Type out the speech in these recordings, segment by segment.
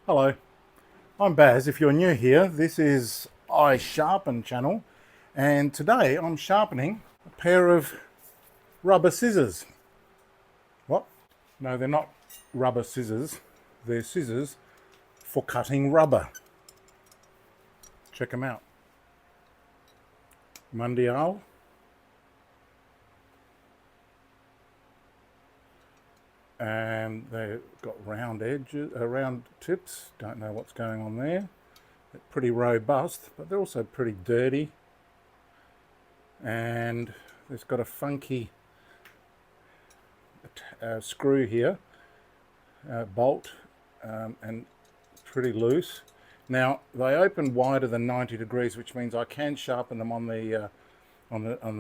Hello, I'm Baz. If you're new here, this is iSharpen channel, and today I'm sharpening a pair of rubber scissors. What? No, they're not rubber scissors. They're scissors for cutting rubber. Check them out. Mundial. And they've got round edges, round tips. Don't know what's going on there. They're pretty robust, but they're also pretty dirty. And it's got a funky screw here, bolt, and pretty loose. Now they open wider than 90 degrees, which means I can sharpen them on the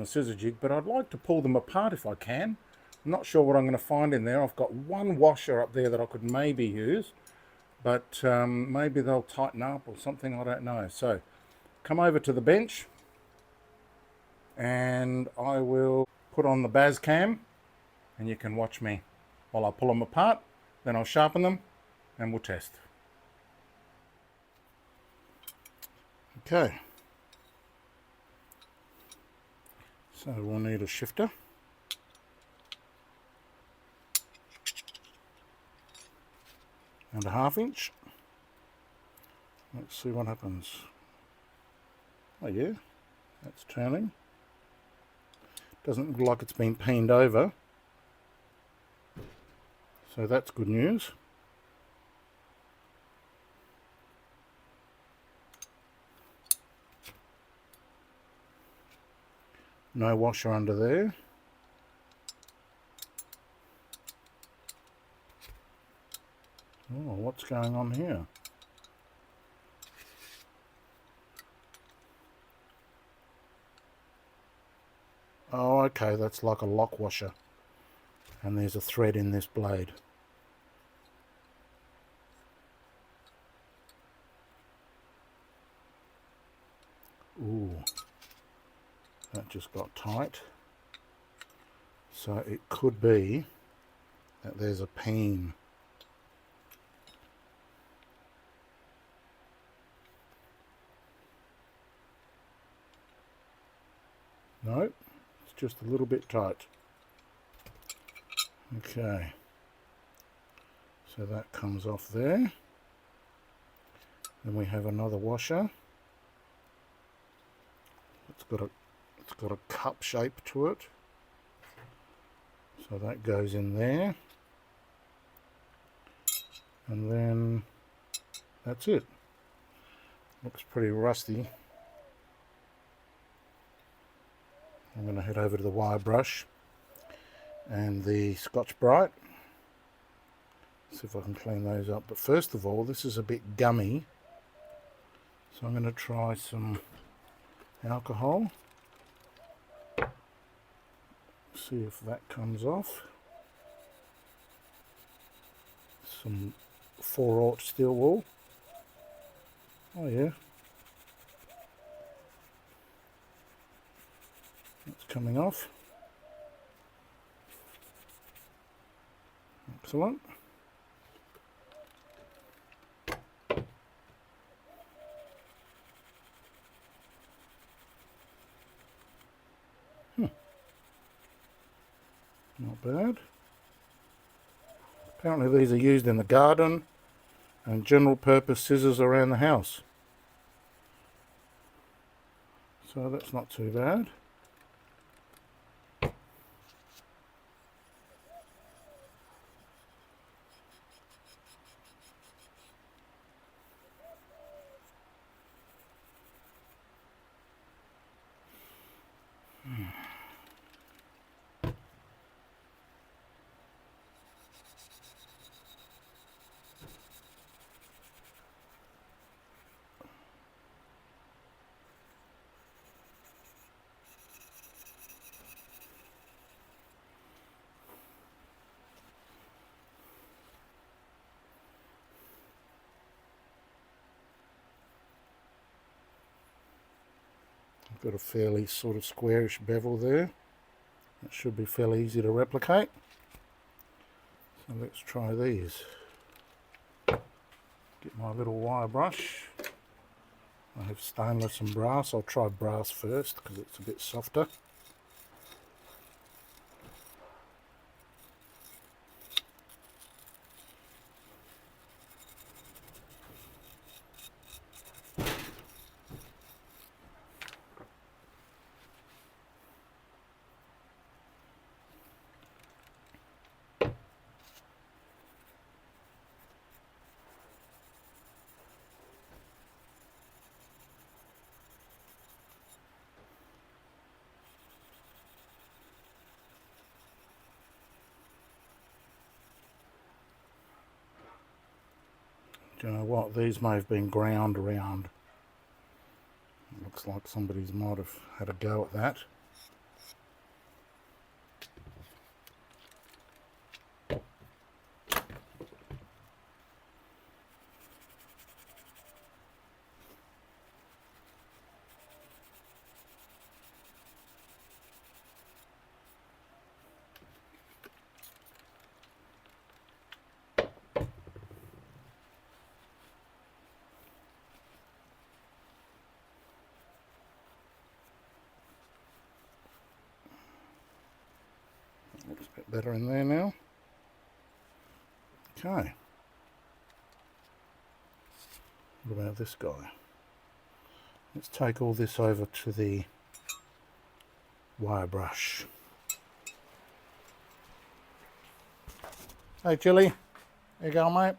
scissor jig, but I'd like to pull them apart if I can. I'm not sure what I'm going to find in there. I've got one washer up there that I could maybe use, but maybe they'll tighten up or something, I don't know. So come over to the bench and I will put on the Baz cam and you can watch me while I pull them apart. Then I'll sharpen them and we'll test. Okay, so we'll need a shifter. And a 1/2 inch. Let's see what happens. Oh yeah, that's turning. Doesn't look like it's been peened over, so that's good news. No washer under there. Oh, what's going on here? Oh, okay, that's like a lock washer. And there's a thread in this blade. Ooh, that just got tight. So it could be that there's a peen. No, it's just a little bit tight. Okay, so that comes off there. Then we have another washer. It's got a cup shape to it, so that goes in there, and then that's it. Looks pretty rusty. I'm going to head over to the wire brush and the Scotch-Brite. See if I can clean those up. But first of all, this is a bit gummy, so I'm going to try some alcohol. See if that comes off. Some 4/0 steel wool. Oh yeah. It's coming off. Excellent. Not bad. Apparently these are used in the garden and general purpose scissors around the house. So that's not too bad. I've got a fairly sort of squarish bevel there. That should be fairly easy to replicate. So let's try these. Get my little wire brush. I have stainless and brass. I'll try brass first because it's a bit softer. Do you know what? These may have been ground around. It looks like somebody's might have had a go at that. Looks a bit better in there now. Okay. What about this guy? Let's take all this over to the wire brush. Hey Chili, here you go mate.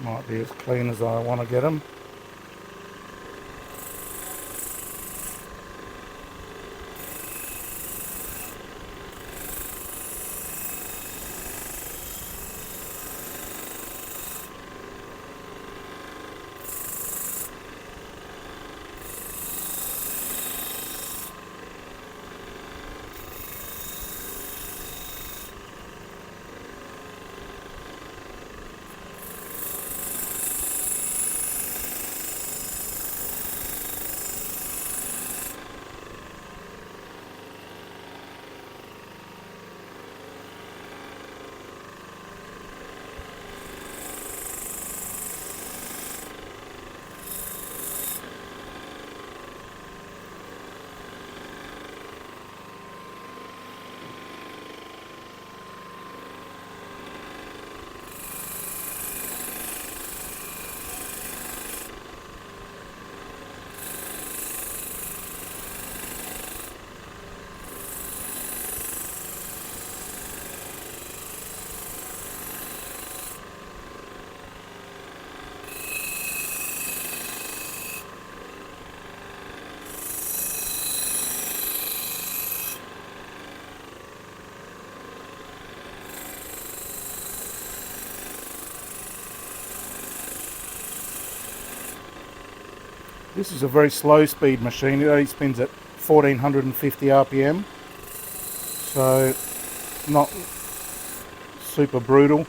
Might be as clean as I want to get them. This is a very slow speed machine. It only spins at 1450 RPM, so not super brutal.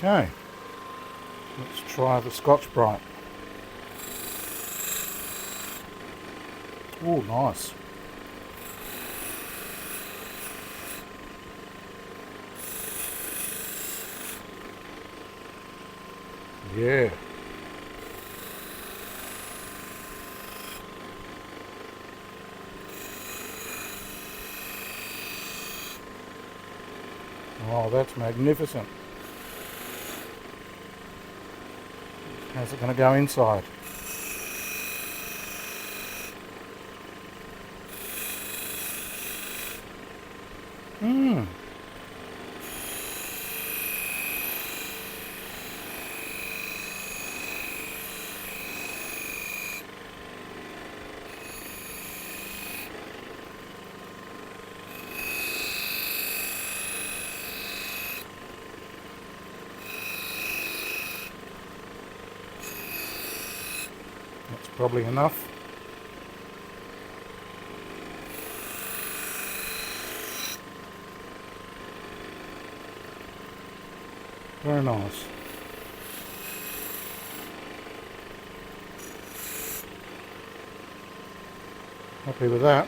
Okay, let's try the Scotch-Brite. Oh, nice. Yeah, Oh, that's magnificent. How's it going to go inside? Mmm. That's probably enough. Very nice. Happy with that.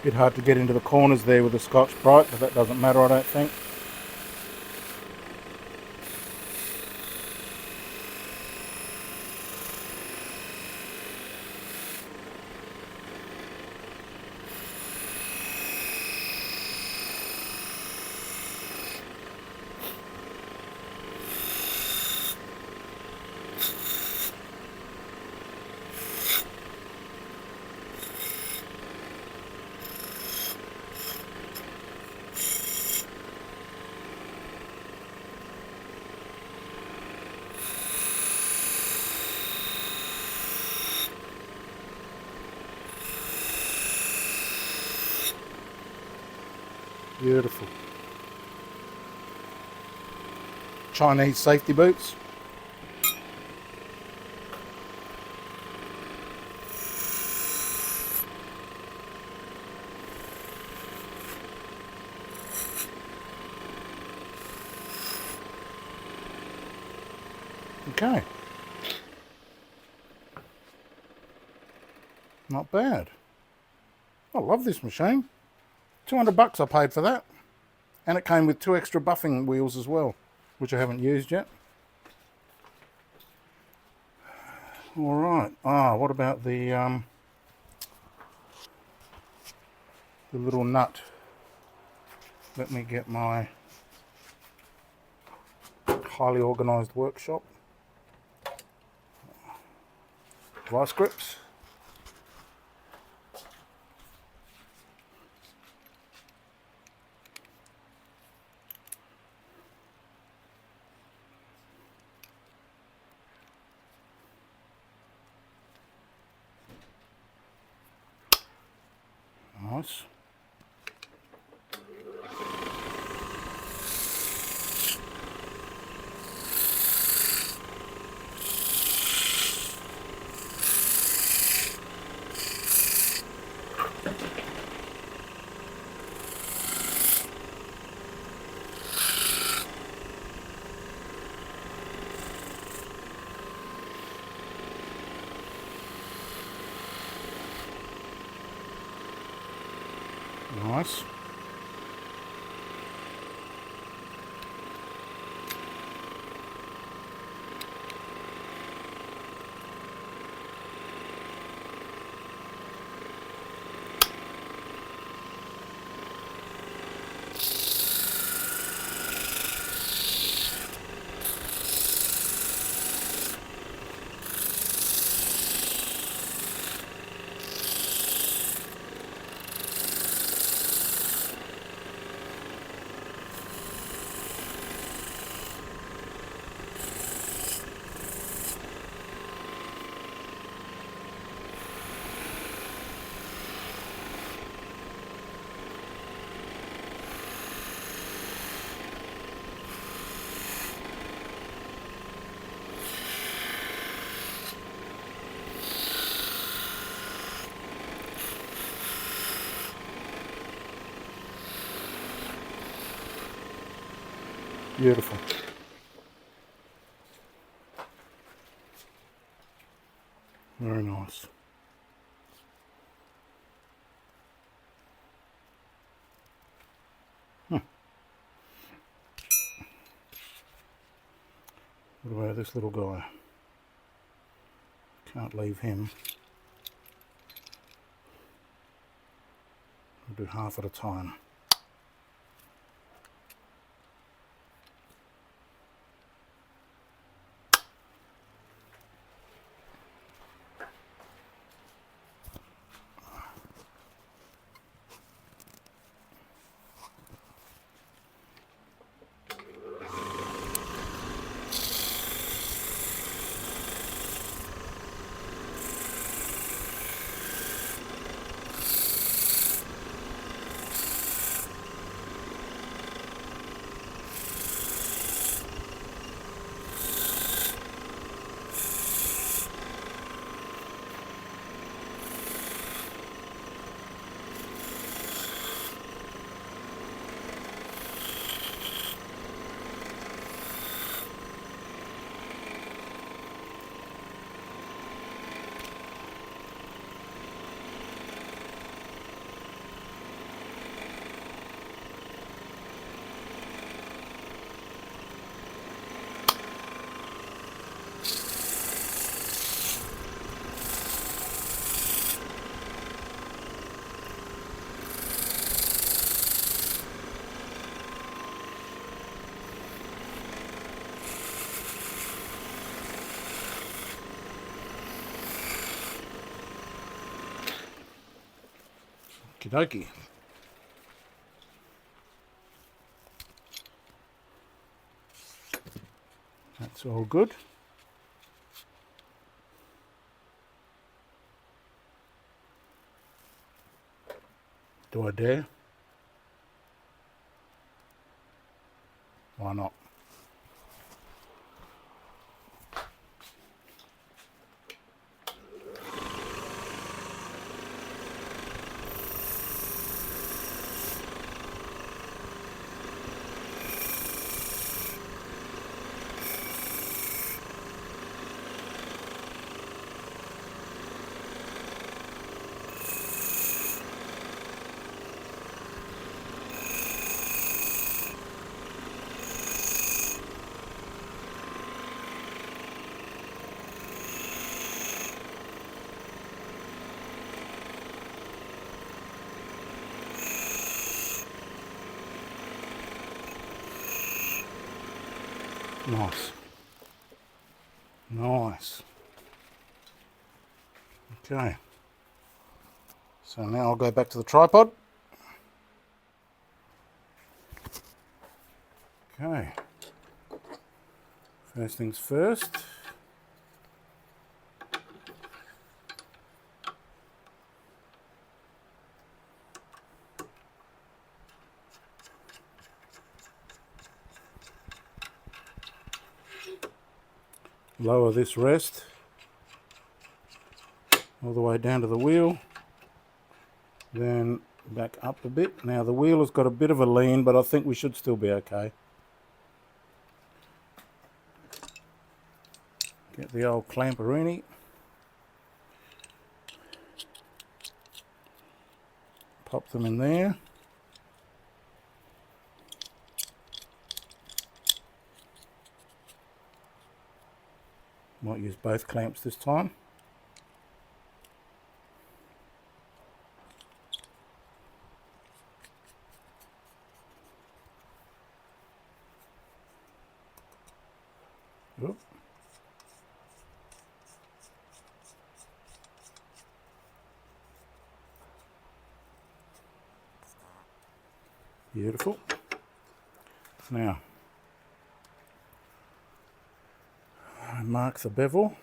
Bit hard to get into the corners there with the Scotch-Brite, but that doesn't matter, I don't think. Beautiful. Chinese safety boots. Okay. Not bad. I love this machine. $200 I paid for that. And it came with 2 extra buffing wheels as well, which I haven't used yet. Alright. What about the little nut? Let me get my highly organised workshop. Vice grips. Nice. Nice. Beautiful. Very nice. What about this little guy? Can't leave him. I'll do half at a time. Okie dokie. That's all good. Do I dare? Why not? Nice. Nice. Okay. So now I'll go back to the tripod. Okay. First things first. Lower this rest all the way down to the wheel, then back up a bit. Now the wheel has got a bit of a lean, but I think we should still be okay. Get the old clamperini. Pop them in there. Might use both clamps this time. Oop. Beautiful. Now, I mark the bevel.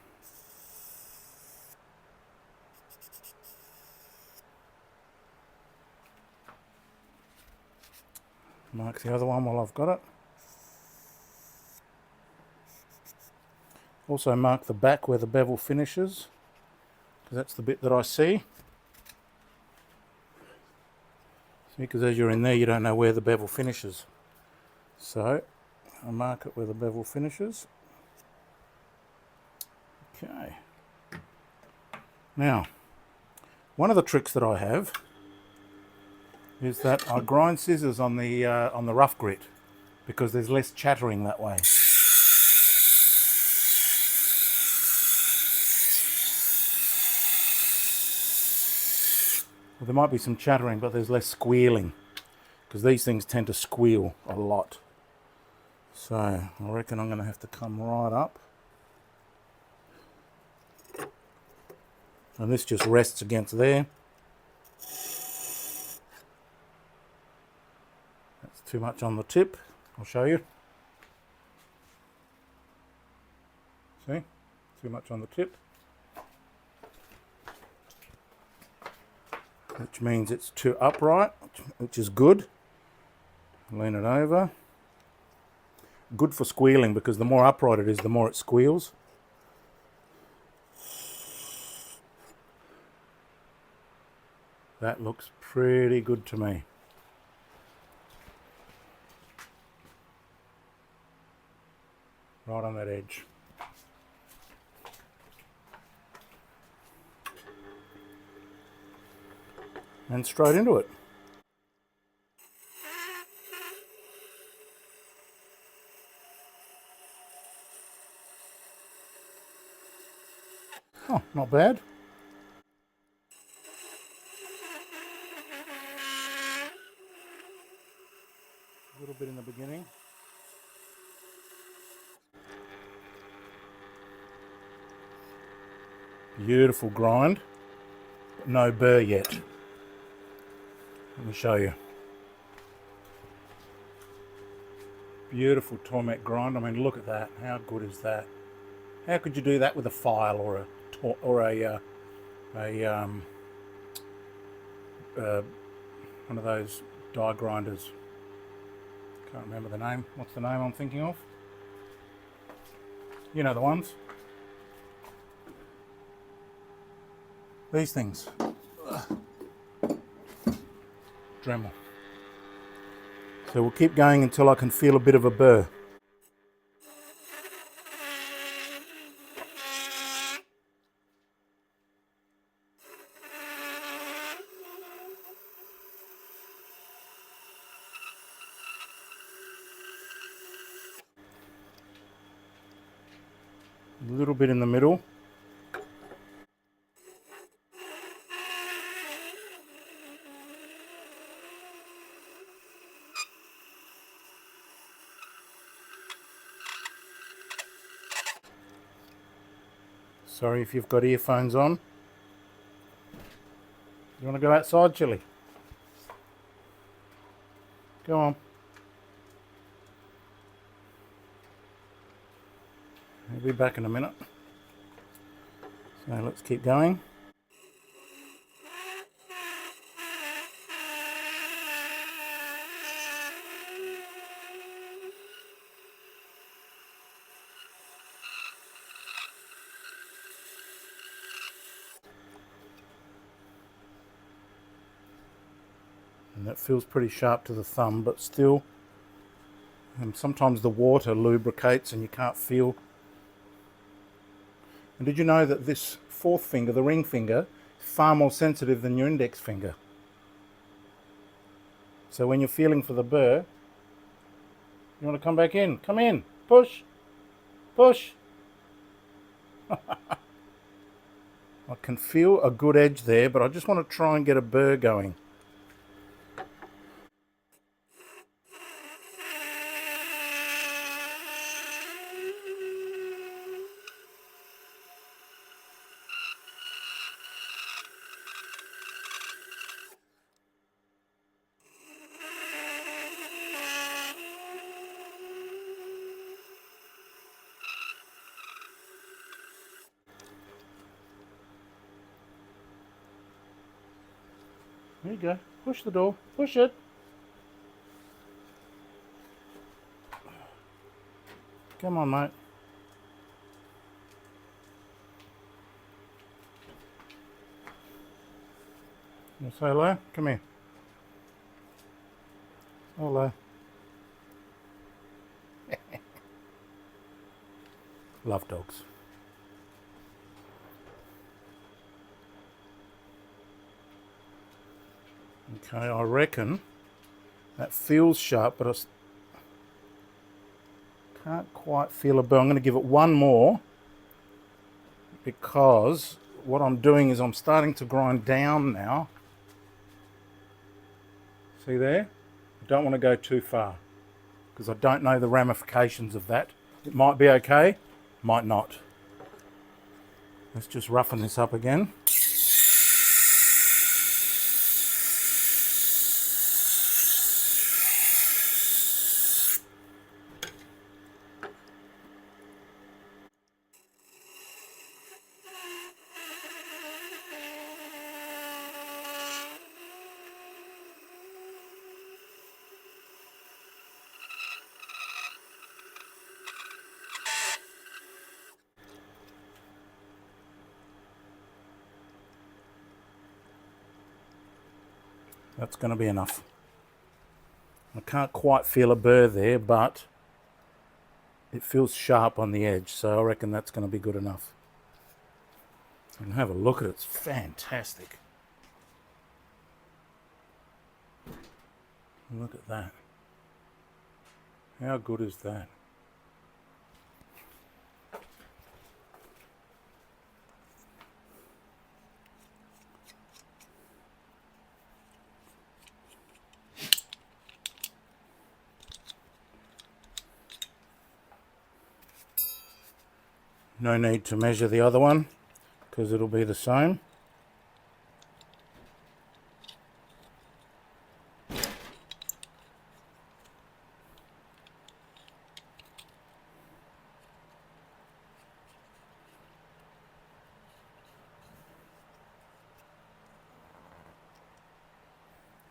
Mark the other one while I've got it. Also mark the back where the bevel finishes, because that's the bit that I see. See, because as you're in there you don't know where the bevel finishes. So I mark it where the bevel finishes. Okay. Now, one of the tricks that I have is that I grind scissors on the rough grit because there's less chattering that way. Well, there might be some chattering, but there's less squealing because these things tend to squeal a lot. So I reckon I'm going to have to come right up. And this just rests against there. That's too much on the tip. I'll show you. See? Too much on the tip. Which means it's too upright, which is good. Lean it over. Good for squealing because the more upright it is, the more it squeals. That looks pretty good to me. Right on that edge. And straight into it. Oh, not bad. A little bit in the beginning. Beautiful grind, but no burr yet. Let me show you. Beautiful torment grind. I mean, look at that. How good is that? How could you do that with a file or one of those die grinders? Can't remember the name. What's the name I'm thinking of? You know the ones. These things. Dremel. So we'll keep going until I can feel a bit of a burr. A little bit in the middle. Sorry if you've got earphones on. You want to go outside, Chili? Go on. I'll be back in a minute. So let's keep going. And that feels pretty sharp to the thumb, but still, sometimes the water lubricates and you can't feel. And did you know that this fourth finger, the ring finger, is far more sensitive than your index finger? So when you're feeling for the burr, you want to come back in. Come in. Push. Push. I can feel a good edge there, but I just want to try and get a burr going. There you go. Push the door. Push it. Come on, mate. You say hello? Come here. Hello. Love dogs. Okay, I reckon that feels sharp, but I can't quite feel a burr. I'm going to give it one more, because what I'm doing is I'm starting to grind down now. See there? I don't want to go too far, because I don't know the ramifications of that. It might be okay, might not. Let's just roughen this up again. That's going to be enough. I can't quite feel a burr there, but it feels sharp on the edge, so I reckon that's going to be good enough. And have a look at it, it's fantastic. Look at that. How good is that? No need to measure the other one, because it'll be the same.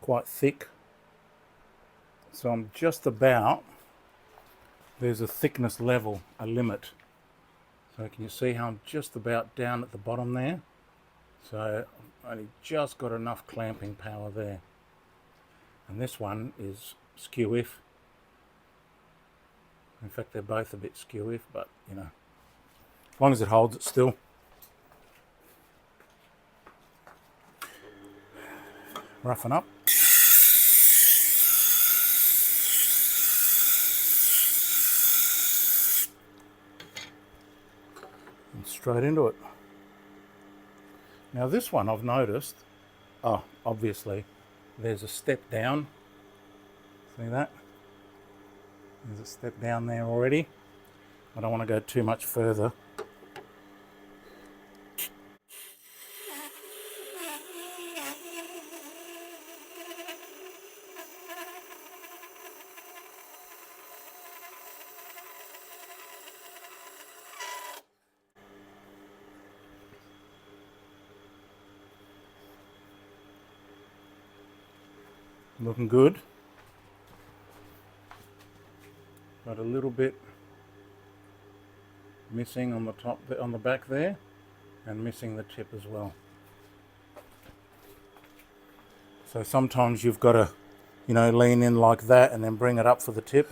Quite thick, so I'm just about, there's a thickness level, a limit. So can you see how I'm just about down at the bottom there? So I've only just got enough clamping power there. And this one is skew-if. In fact, they're both a bit skew-if, but you know, as long as it holds it still. Roughen up. And straight into it. Now this one I've noticed, obviously there's a step down. See that? There's a step down there already. I don't want to go too much further. Looking good. Got a little bit missing on the top, on the back there, and missing the tip as well. So sometimes you've got to, you know, lean in like that and then bring it up for the tip.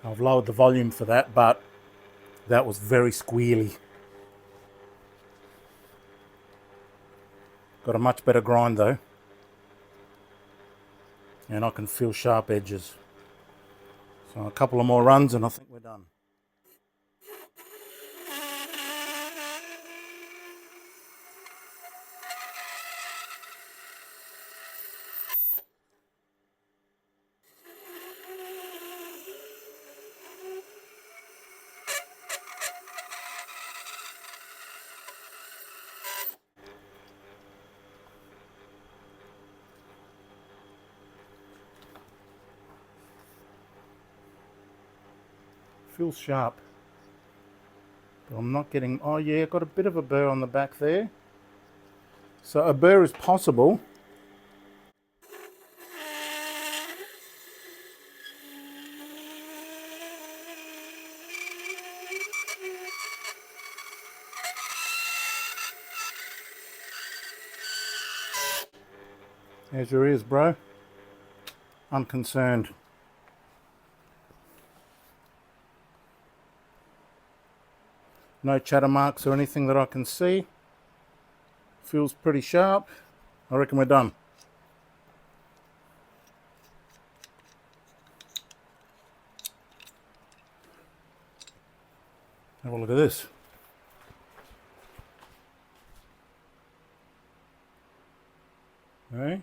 I've lowered the volume for that, but that was very squealy. Got a much better grind though, and I can feel sharp edges. So a couple of more runs and I think we're done. Feels sharp, but I'm not getting, oh yeah, got a bit of a burr on the back there. So a burr is possible. There's your ears, bro. Unconcerned. No chatter marks or anything that I can see. Feels pretty sharp. I reckon we're done. Have a look at this. Hey?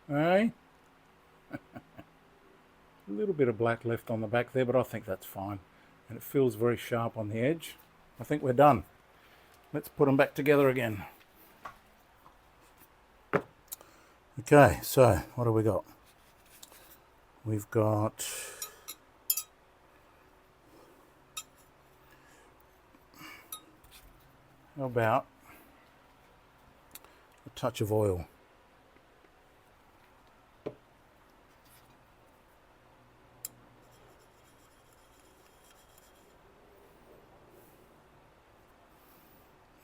Hey? A little bit of black left on the back there, but I think that's fine. And it feels very sharp on the edge. I think we're done. Let's put them back together again. Okay, so what do we got? We've got how about a touch of oil?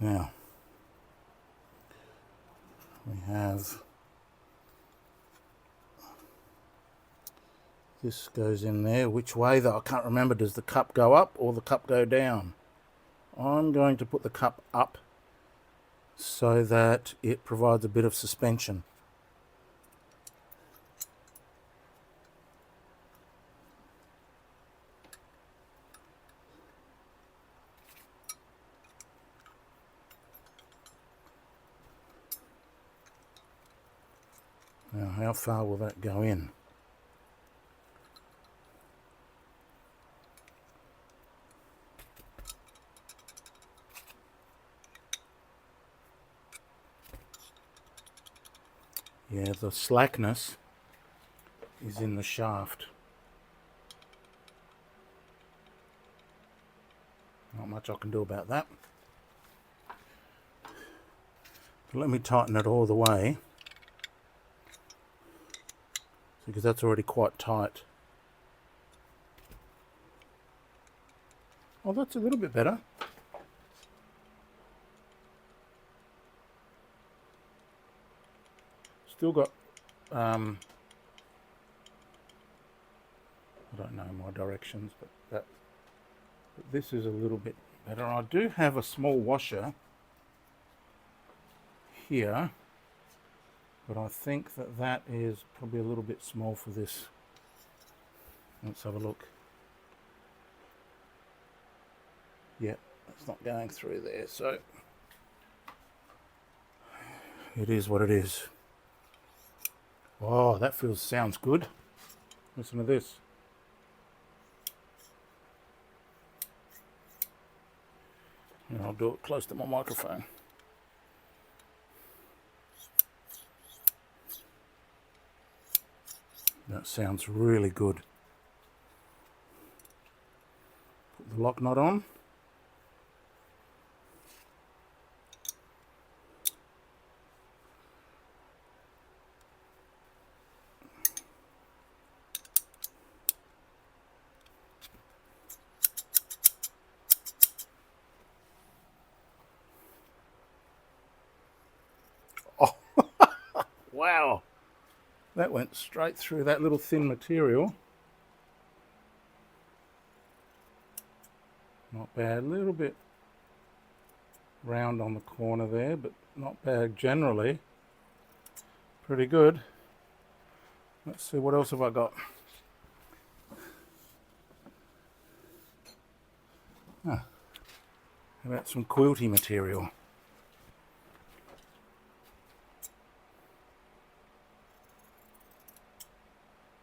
Now, we have, this goes in there. Which way though? I can't remember. Does the cup go up or the cup go down? I'm going to put the cup up so that it provides a bit of suspension. Now, how far will that go in? Yeah, the slackness is in the shaft. Not much I can do about that. But let me tighten it all the way, because that's already quite tight. Oh, that's a little bit better. Still got, I don't know my directions, but this is a little bit better. I do have a small washer here, but I think that is probably a little bit small for this. Let's have a look. Yeah, it's not going through there, so it is what it is. Oh, that sounds good. Listen to this. And I'll do it close to my microphone. That sounds really good. Put the lock nut on. Oh, wow. That went straight through that little thin material. Not bad. A little bit round on the corner there, but not bad generally. Pretty good. Let's see, what else have I got? How about some quilty material?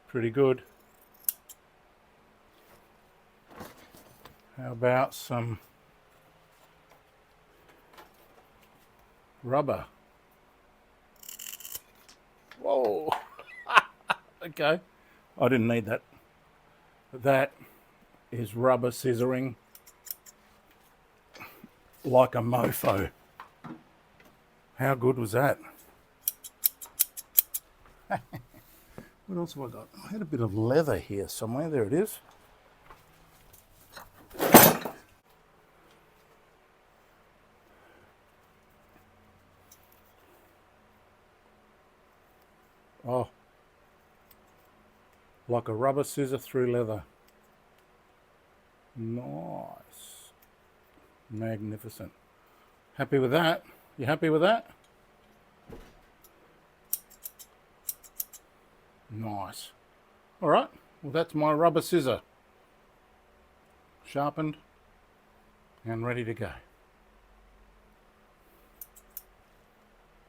Pretty good. How about some rubber? Whoa. Okay, I didn't need that. That is rubber scissoring like a mofo. How good was that? What else have I got? I had a bit of leather here somewhere. There it is. Oh, like a rubber scissor through leather. Nice. Magnificent. Happy with that? You happy with that? Nice. All right, well that's my rubber scissor. Sharpened and ready to go.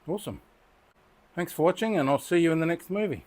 Awesome. Thanks for watching, and I'll see you in the next movie.